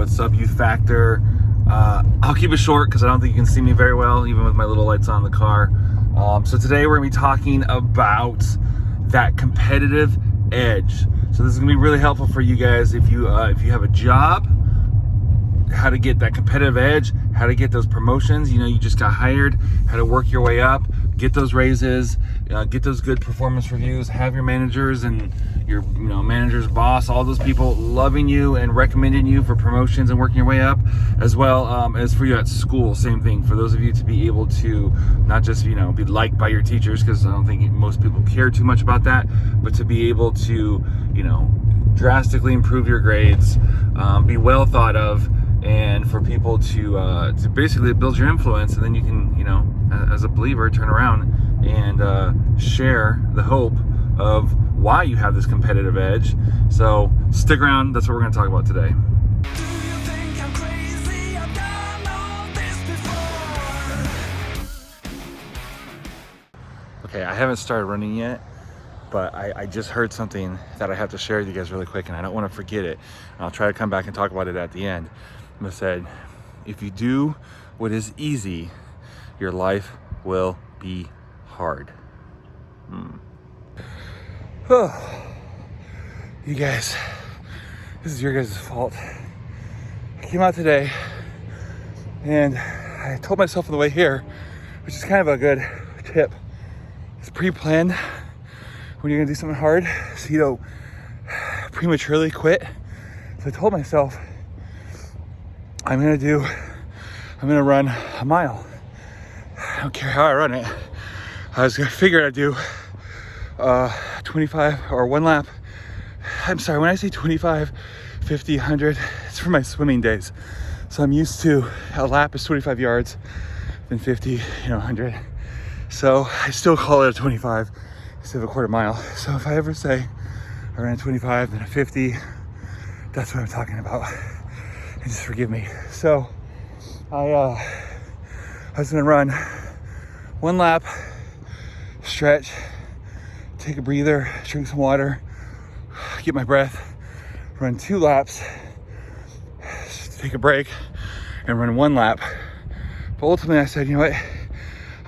what's up, Youth Factor? I'll keep it short because I don't think you can see me very well, even with my little lights on in the car. So today we're going to be talking about that competitive edge. So this is going to be really helpful for you guys if you have a job, how to get that competitive edge, how to get those promotions. You know, you just got hired, how to work your way up, get those raises, get those good performance reviews, have your managers and your manager's boss, all those people loving you and recommending you for promotions and working your way up, as well as for you at school. Same thing for those of you to be able to not just be liked by your teachers, because I don't think most people care too much about that, but to be able to drastically improve your grades, be well thought of, and for people to basically build your influence, and then you can, as a believer, turn around and share the hope of why you have this competitive edge. So stick around, that's what we're going to talk about today. Okay, I haven't started running yet, but I just heard something that I have to share with you guys really quick, and I don't want to forget it. I'll try to come back and talk about it at the end. I said, if you do what is easy, your life will be hard. Oh, you guys, this is your guys' fault. I came out today and I told myself on the way here, which is kind of a good tip, it's pre-plan when you're gonna do something hard, so you don't prematurely quit. So I told myself, I'm gonna run a mile. I don't care how I run it. I was gonna figure I'd do 25 or one lap. I'm sorry, when I say 25, 50, 100, it's for my swimming days. So I'm used to a lap is 25 yards, then 50, 100. So I still call it a 25 instead of a quarter mile. So if I ever say I ran a 25, then a 50, that's what I'm talking about. And just forgive me. So I was gonna run one lap, stretch, take a breather, drink some water, get my breath, run 2 laps, take a break, and run 1 lap. But ultimately I said, you know what,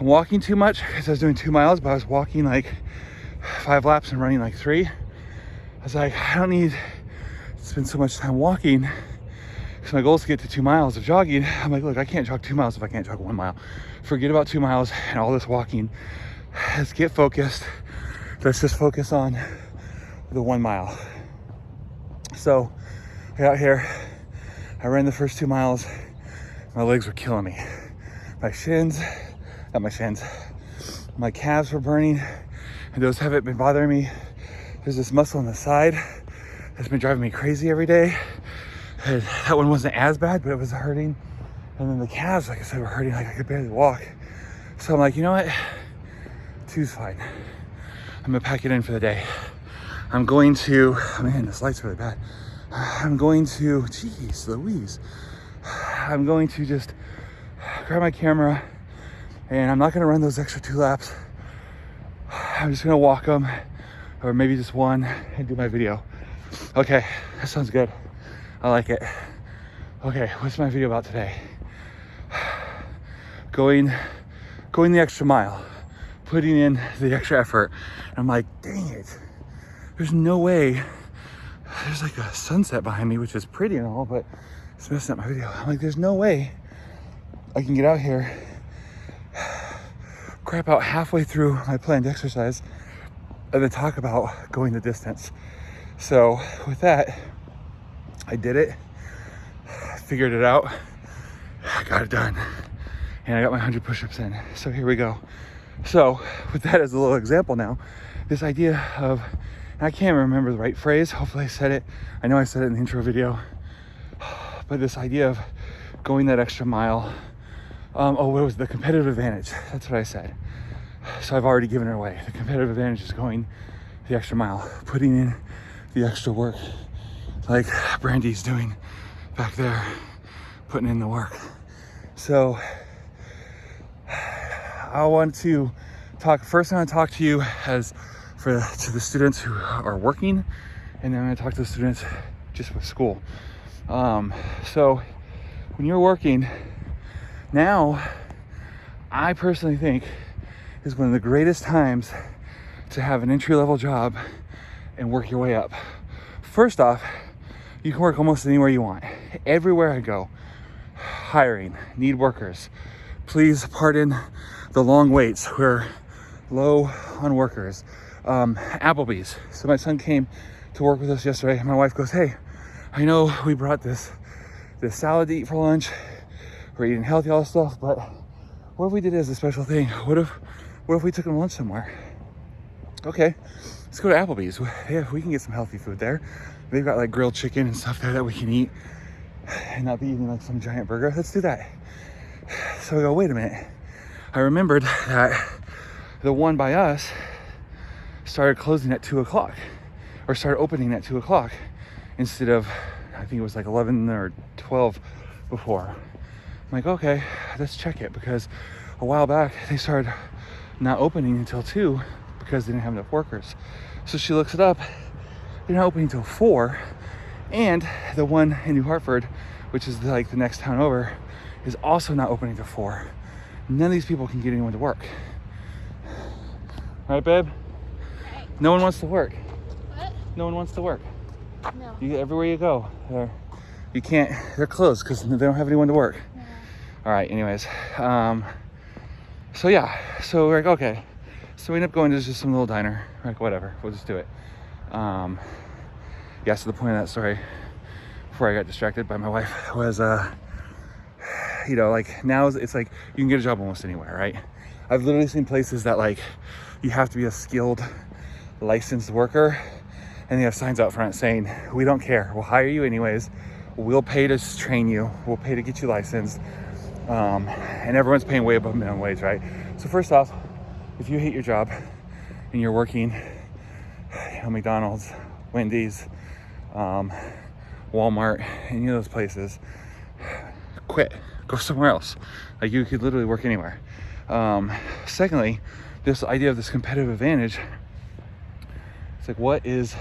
I'm walking too much because I was doing 2 miles, but I was walking like 5 laps and running like 3. I was like, I don't need to spend so much time walking, because my goal is to get to 2 miles of jogging. I'm like, look, I can't jog 2 miles if I can't jog 1 mile. Forget about 2 miles and all this walking. Let's get focused. Let's just focus on the 1 mile. So I got here, I ran the first 2 miles. My legs were killing me. My calves were burning, and those haven't been bothering me. There's this muscle on the side that's been driving me crazy every day. And that one wasn't as bad, but it was hurting. And then the calves, like I said, were hurting, like I could barely walk. So I'm like, you know what? 2's fine. I'm gonna pack it in for the day. I'm going to, oh man, this light's really bad. I'm going to, geez Louise. I'm going to just grab my camera, and I'm not gonna run those extra 2 laps. I'm just gonna walk them, or maybe just 1, and do my video. Okay, that sounds good. I like it. Okay, what's my video about today? Going the extra mile, putting in the extra effort. And I'm like, dang it. There's no way. There's like a sunset behind me, which is pretty and all, but it's messing up my video. I'm like, there's no way I can get out here, crap out halfway through my planned exercise, and then talk about going the distance. So with that, I did it, figured it out, I got it done, and I got my 100 push-ups in. So here we go. So with that as a little example now, this idea of, and I can't remember the right phrase, hopefully I said it, I know I said it in the intro video, but this idea of going that extra mile, what was the competitive advantage? That's what I said. So I've already given it away. The competitive advantage is going the extra mile, putting in the extra work, like Brandy's doing back there, putting in the work. So I want to talk, first I'm gonna talk to you to the students who are working, and then I'm gonna talk to the students just with school. So when you're working now, I personally think is one of the greatest times to have an entry-level job and work your way up. First off, you can work almost anywhere you want. Everywhere I go, hiring, need workers. Please pardon the long waits. We're low on workers. Applebee's. So my son came to work with us yesterday. My wife goes, hey, I know we brought this salad to eat for lunch. We're eating healthy, all this stuff, but what if we did it as a special thing? What if we took him to lunch somewhere? Okay, let's go to Applebee's. Yeah, we can get some healthy food there. They've got like grilled chicken and stuff there that we can eat and not be eating like some giant burger. Let's do that. So we go, wait a minute. I remembered that the one by us started closing at 2 o'clock or started opening at 2 o'clock instead of, I think it was like 11 or 12 before. I'm like, okay, let's check it, because a while back they started not opening until 2 because they didn't have enough workers. So she looks it up. They're not opening until 4, and the one in New Hartford, which is like the next town over, is also not opening till 4. None of these people can get anyone to work. Right, babe? Right. No one wants to work. What? No one wants to work. No. Everywhere you go, they're closed because they don't have anyone to work. No. All right, anyways. So yeah, so we're like, okay. So we end up going to just some little diner. We're like, whatever, we'll just do it. Yeah, so the point of that story, before I got distracted by my wife, was, like now it's like you can get a job almost anywhere, right? I've literally seen places that like you have to be a skilled, licensed worker, and they have signs out front saying, we don't care, we'll hire you anyways, we'll pay to train you, we'll pay to get you licensed, and everyone's paying way above minimum wage, right? So first off, if you hate your job and you're working, McDonald's, Wendy's, Walmart, any of those places, quit, go somewhere else. Like, you could literally work anywhere. Secondly, this idea of this competitive advantage, it's like, what is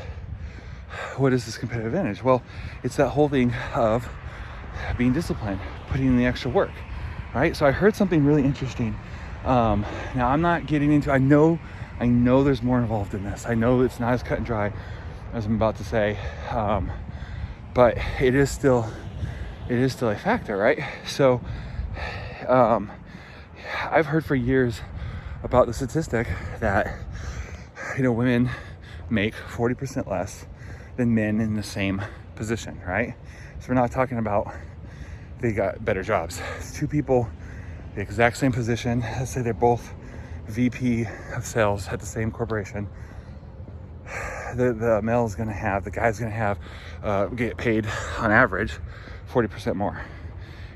this competitive advantage? Well, it's that whole thing of being disciplined, putting in the extra work, right? So I heard something really interesting. Now I'm not getting into, I know there's more involved in this. I know it's not as cut and dry as I'm about to say, but it is still a factor, right? So I've heard for years about the statistic that women make 40% less than men in the same position, right? So we're not talking about they got better jobs. It's two people, the exact same position. Let's say they're both VP of sales at the same corporation. The male is gonna have, the guy's gonna have, get paid on average 40% more.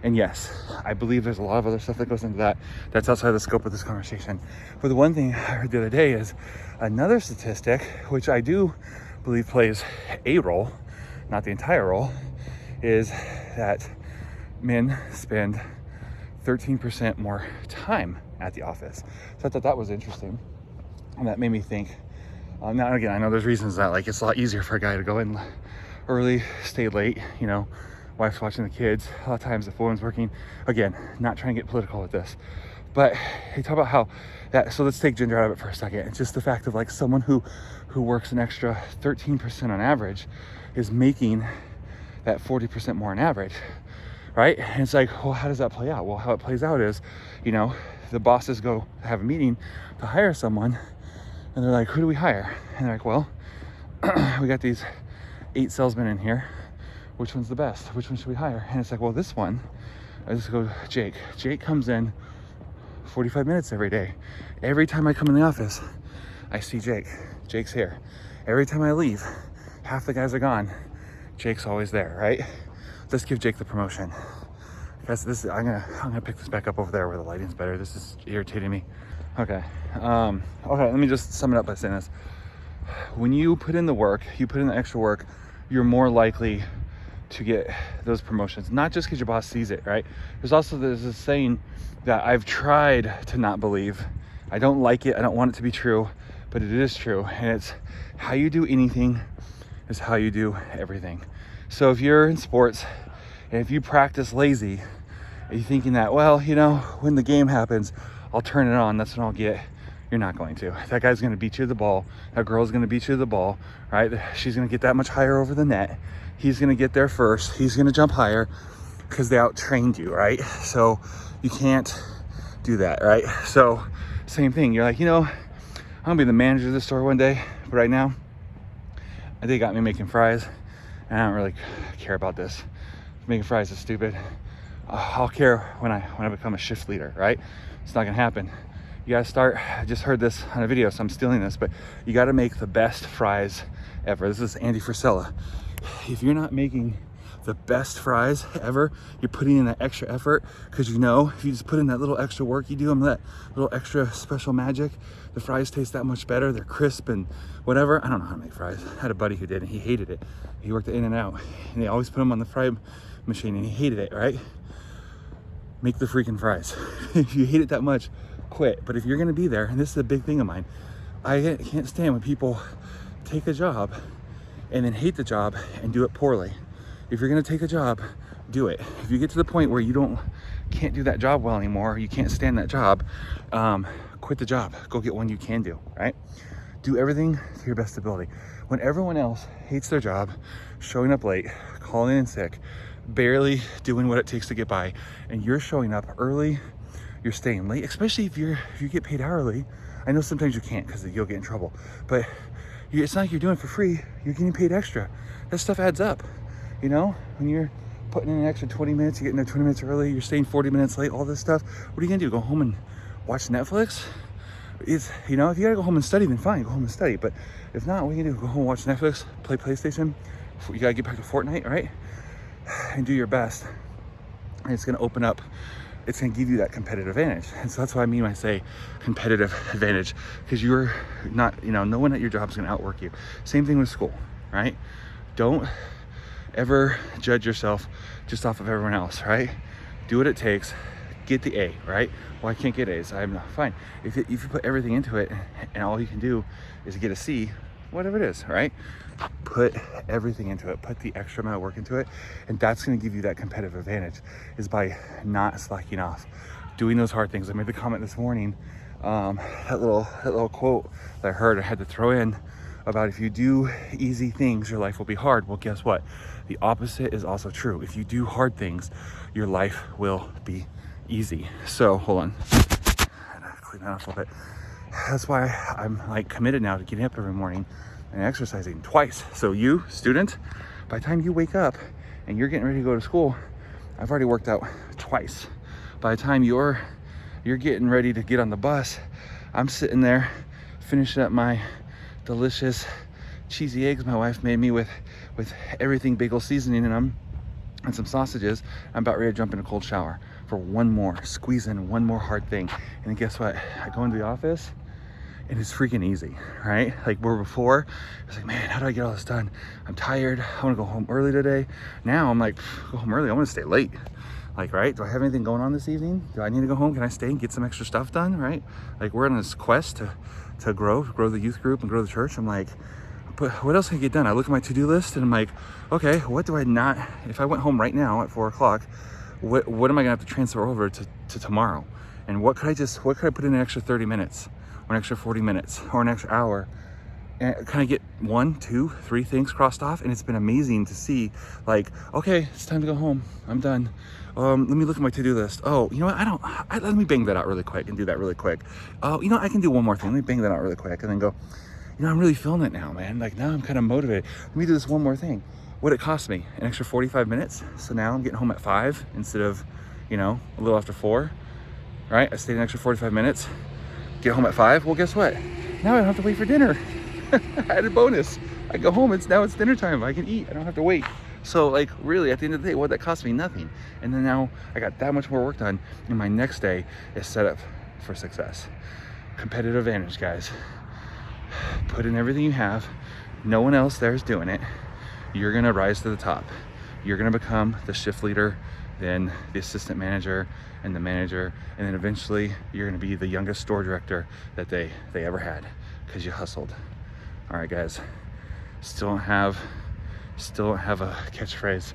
And yes, I believe there's a lot of other stuff that goes into that. That's outside the scope of this conversation. But the one thing I heard the other day is another statistic, which I do believe plays a role, not the entire role, is that men spend 13% more time at the office. So I thought that was interesting. And that made me think, now again, I know there's reasons that like it's a lot easier for a guy to go in early, stay late, wife's watching the kids. A lot of times if a woman's working, again, not trying to get political with this, but they talk about how that, so let's take gender out of it for a second. It's just the fact of like someone who works an extra 13% on average is making that 40% more on average, right? And it's like, well, how does that play out? Well, how it plays out is, the bosses go have a meeting to hire someone, and they're like, who do we hire? And they're like, well, we got these 8 salesmen in here. Which one's the best? Which one should we hire? And it's like, well, this one, I just go, Jake. Jake comes in 45 minutes every day. Every time I come in the office, I see Jake. Jake's here. Every time I leave, half the guys are gone. Jake's always there, right? Let's give Jake the promotion. Because I'm gonna pick this back up over there where the lighting's better. This is irritating me. Okay. Okay, let me just sum it up by saying this. When you put in the work, you put in the extra work, you're more likely to get those promotions, not just because your boss sees it, right? There's this saying that I've tried to not believe. I don't like it, I don't want it to be true, but it is true. And it's, how you do anything is how you do everything. So if you're in sports and if you practice lazy, and you're thinking that, well, you know, when the game happens, I'll turn it on, that's when I'll get, you're not going to. That guy's going to beat you to the ball. That girl's going to beat you to the ball, right? She's going to get that much higher over the net. He's going to get there first. He's going to jump higher because they out-trained you, right? So you can't do that, right? So same thing. You're like, you know, I'm going to be the manager of this store one day, but right now, they got me making fries, and I don't really care about this. Making fries is stupid. I'll care when I become a shift leader, right? It's not gonna happen. You gotta start, I just heard this on a video, so I'm stealing this, but you gotta make the best fries ever. This is Andy Frisella. If you're not making the best fries ever, you're putting in that extra effort, because you know, if you just put in that little extra work, you do them that little extra special magic, the fries taste that much better. They're crisp and whatever. I don't know how to make fries. I had a buddy who did, and he hated it. He worked at In-N-Out, and they always put them on the fry machine, and he hated it, right? Make the freaking fries. If you hate it that much, quit. But if you're gonna be there, and this is a big thing of mine, I can't stand when people take a job and then hate the job and do it poorly. If you're gonna take a job, do it. If you get to the point where you can't do that job well anymore, you can't stand that job, quit the job. Go get one you can do, right? Do everything to your best ability. When everyone else hates their job, showing up late, calling in sick, barely doing what it takes to get by, and you're showing up early, you're staying late, especially if you get paid hourly. I know sometimes you can't because you'll get in trouble, but it's not like you're doing it for free. You're getting paid extra. That stuff adds up, you know? When you're putting in an extra 20 minutes, you're getting there 20 minutes early, you're staying 40 minutes late, all this stuff. What are you gonna do? Go home and watch Netflix? It's, you know, if you gotta go home and study, then fine, go home and study. But if not, what are you gonna do? Go home, watch Netflix, play PlayStation. You gotta get back to Fortnite, right? And do your best. And it's gonna open up, it's gonna give you that competitive advantage. And so that's what I mean when I say competitive advantage, because you're not, you know, no one at your job is gonna outwork you. Same thing with school, right? Don't ever judge yourself just off of everyone else, right? Do what it takes, get the A, right? Well, I can't get A's, I'm not fine. If you put everything into it and all you can do is get a C, whatever it is, right? Put everything into it, put the extra amount of work into it, and that's going to give you that competitive advantage, is by not slacking off, doing those hard things. I made the comment this morning, that little quote that I heard, I had to throw in about if you do easy things, your life will be hard. Well, guess what? The opposite is also true. If you do hard things, your life will be easy. So hold on, I gotta clean that off a little bit. That's why I'm like committed now to getting up every morning and exercising twice. So you, student, by the time you wake up and you're getting ready to go to school, I've already worked out twice. By the time you're getting ready to get on the bus, I'm sitting there finishing up my delicious cheesy eggs my wife made me with everything bagel seasoning in them and some sausages. I'm about ready to jump in a cold shower for one more, squeeze in one more hard thing. And then guess what? I go into the office and it's freaking easy, right? Like where before, I was like, man, how do I get all this done? I'm tired, I wanna go home early today. Now I'm like, go home early, I wanna stay late. Like, right, do I have anything going on this evening? Do I need to go home? Can I stay and get some extra stuff done, right? Like we're on this quest to grow the youth group and grow the church. I'm like, but what else can I get done? I look at my to-do list and I'm like, okay, what do I not, if I went home right now at 4 o'clock, what am I gonna have to transfer over to tomorrow? And what could I put in an extra 30 minutes? Or an extra 40 minutes or an extra hour, and can I get 1, 2, 3 things crossed off? And it's been amazing to see, like, okay, it's time to go home, I'm done. Let me look at my to-do list. Oh, you know what, let me bang that out really quick and do that really quick. Oh, you know, I can do one more thing, let me bang that out really quick, and then go, you know, I'm really feeling it now, man. Like now I'm kind of motivated. Let me do this one more thing. What'd it cost me? An extra 45 minutes. So now I'm getting home at 5 instead of, you know, a little after 4, right? I stayed an extra 45 minutes. Get home at 5. Well, guess what? Now I don't have to wait for dinner. Added bonus. I go home, now it's dinner time. I can eat, I don't have to wait. So like really at the end of the day, what that cost me? Nothing. And then now I got that much more work done, and my next day is set up for success. Competitive advantage, guys. Put in everything you have. No one else there is doing it. You're gonna rise to the top. You're gonna become the shift leader, then the assistant manager, and the manager, and then eventually you're gonna be the youngest store director that they ever had, because you hustled. All right, guys, still don't have Still don't have a catchphrase.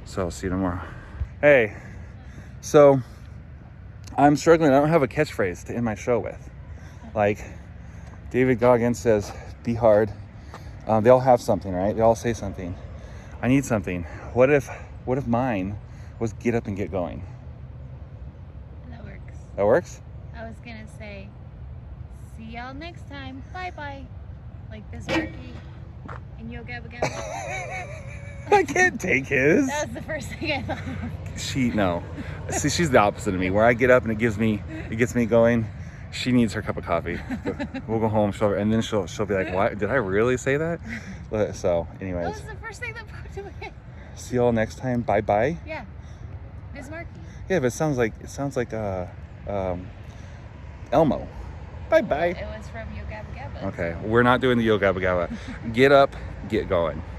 So I'll see you tomorrow. Hey, so I'm struggling. I don't have a catchphrase to end my show with. Like David Goggins says, be hard. They all have something, right? They all say something. I need something. What if mine was get up and get going? That works. That works? I was gonna say, see y'all next time. Bye bye. Like this Marky and Yo Gabba Gabba. I can't take his. That was the first thing I thought of. No. See, she's the opposite of me. Where I get up and it gets me going. She needs her cup of coffee. We'll go home, and then she'll be like, "What? Did I really say that?" So, That anyways, was the first thing that popped in my head. see y'all next time. Bye bye. Yeah. Biz Marky. Yeah, but it sounds like Elmo. Bye bye. It was from Yo Gabba Gabba. Okay, we're not doing the Yo Gabba Gabba. Get up, get going.